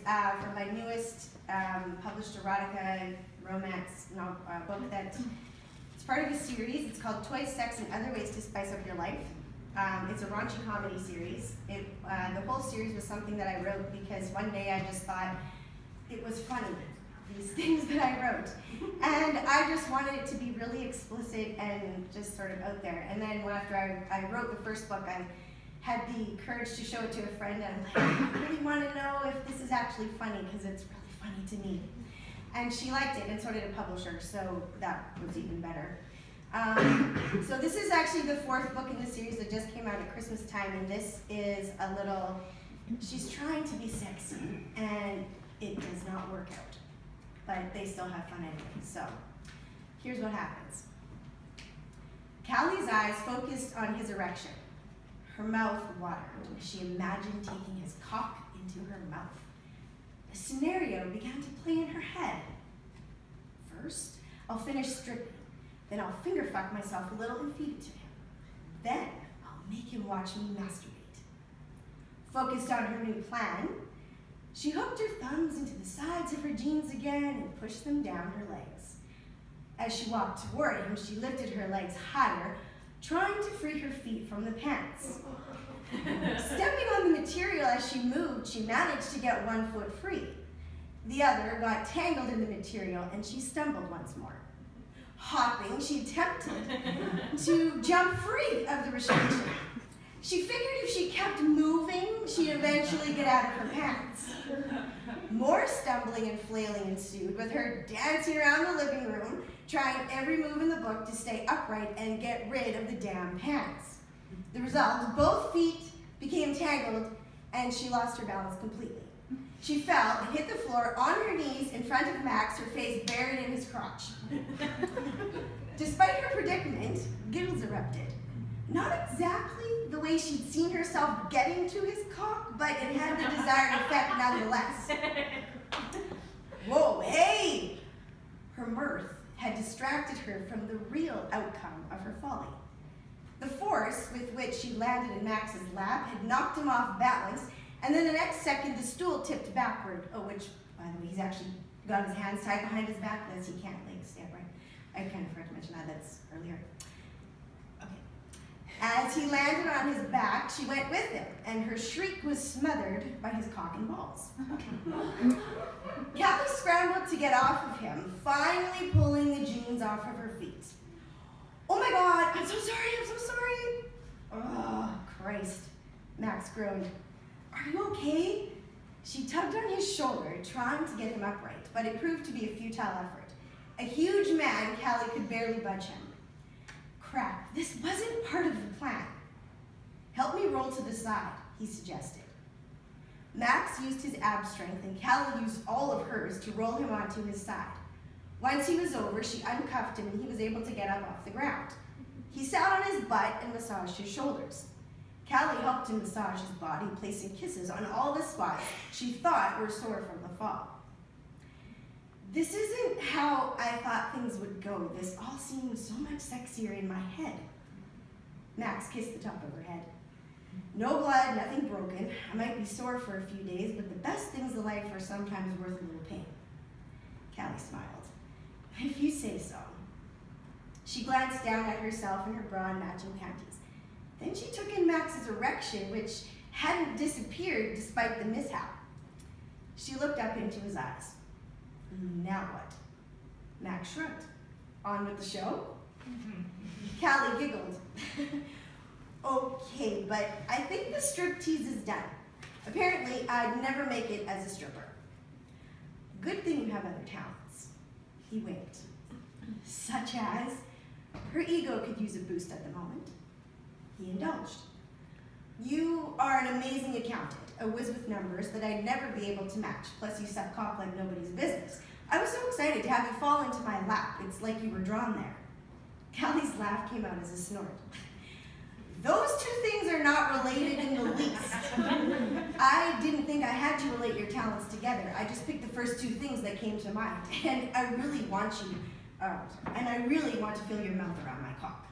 from my newest published erotica romance book that it's part of a series. It's called Toys, Sex, and Other Ways to Spice Up Your Life. It's a raunchy comedy series. The whole series was something that I wrote because one day I just thought it was funny, these things that I wrote. And I just wanted it to be really explicit and just sort of out there. And then after I wrote the first book, I had the courage to show it to a friend, and I'm like, I really want to know if this is actually funny, because it's really funny to me. And she liked it, and so did a publisher, so that was even better. So this is actually the fourth book in the series that just came out at Christmas time, and this is a little, she's trying to be sexy, and it does not work out. But they still have fun anyway, so here's what happens. Callie's eyes focused on his erection. Her mouth watered as she imagined taking his cock into her mouth. The scenario began to play in her head. First, I'll finish stripping. Then I'll finger fuck myself a little and feed it to him. Then I'll make him watch me masturbate. Focused on her new plan, she hooked her thumbs into the sides of her jeans again and pushed them down her legs. As she walked toward him, she lifted her legs higher, trying to free her feet from the pants. Stepping on the material as she moved, she managed to get one foot free. The other got tangled in the material, and she stumbled once more. Hopping, she attempted to jump free of the restriction. She figured if she kept moving, she'd eventually get out of her pants. More stumbling and flailing ensued, with her dancing around the living room, trying every move in the book to stay upright and get rid of the damn pants. The result, both feet became tangled, and she lost her balance completely. She fell and hit the floor on her knees in front of Max, her face buried in his crotch. Despite her predicament, giggles erupted. Not exactly the way she'd seen herself getting to his cock, but it had the desired effect nonetheless. Whoa, hey! Her mirth had distracted her from the real outcome of her folly. The force with which she landed in Max's lap had knocked him off balance, and then the next second the stool tipped backward, which, by the way, he's actually got his hands tied behind his back, thus he can't stand right. I kind of forgot to mention that, that's earlier. As he landed on his back, she went with him, and her shriek was smothered by his cock and balls. Callie scrambled to get off of him, finally pulling the jeans off of her feet. Oh my God, I'm so sorry, I'm so sorry. Oh, Christ, Max groaned. Are you okay? She tugged on his shoulder, trying to get him upright, but it proved to be a futile effort. A huge man, Callie could barely budge him. Crap, this wasn't part of the plan. Help me roll to the side, he suggested. Max used his ab strength, and Callie used all of hers to roll him onto his side. Once he was over, she uncuffed him, and he was able to get up off the ground. He sat on his butt and massaged his shoulders. Callie helped him massage his body, placing kisses on all the spots she thought were sore from the fall. This isn't how I thought things would go. This all seemed so much sexier in my head. Max kissed the top of her head. No blood, nothing broken. I might be sore for a few days, but the best things in life are sometimes worth a little pain. Callie smiled. If you say so. She glanced down at herself in her bra and matching panties. Then she took in Max's erection, which hadn't disappeared despite the mishap. She looked up into his eyes. Now what? Max shrugged. On with the show? Callie giggled. Okay, but I think the striptease is done. Apparently, I'd never make it as a stripper. Good thing you have other talents. He winked. Such as, her ego could use a boost at the moment. He indulged. You are an amazing accountant, a whiz with numbers that I'd never be able to match, plus you suck cock like nobody's business. I was so excited to have you fall into my lap. It's like you were drawn there. Callie's laugh came out as a snort. Those two things are not related in the least. I didn't think I had to relate your talents together. I just picked the first two things that came to mind. And I really want to feel your mouth around my cock.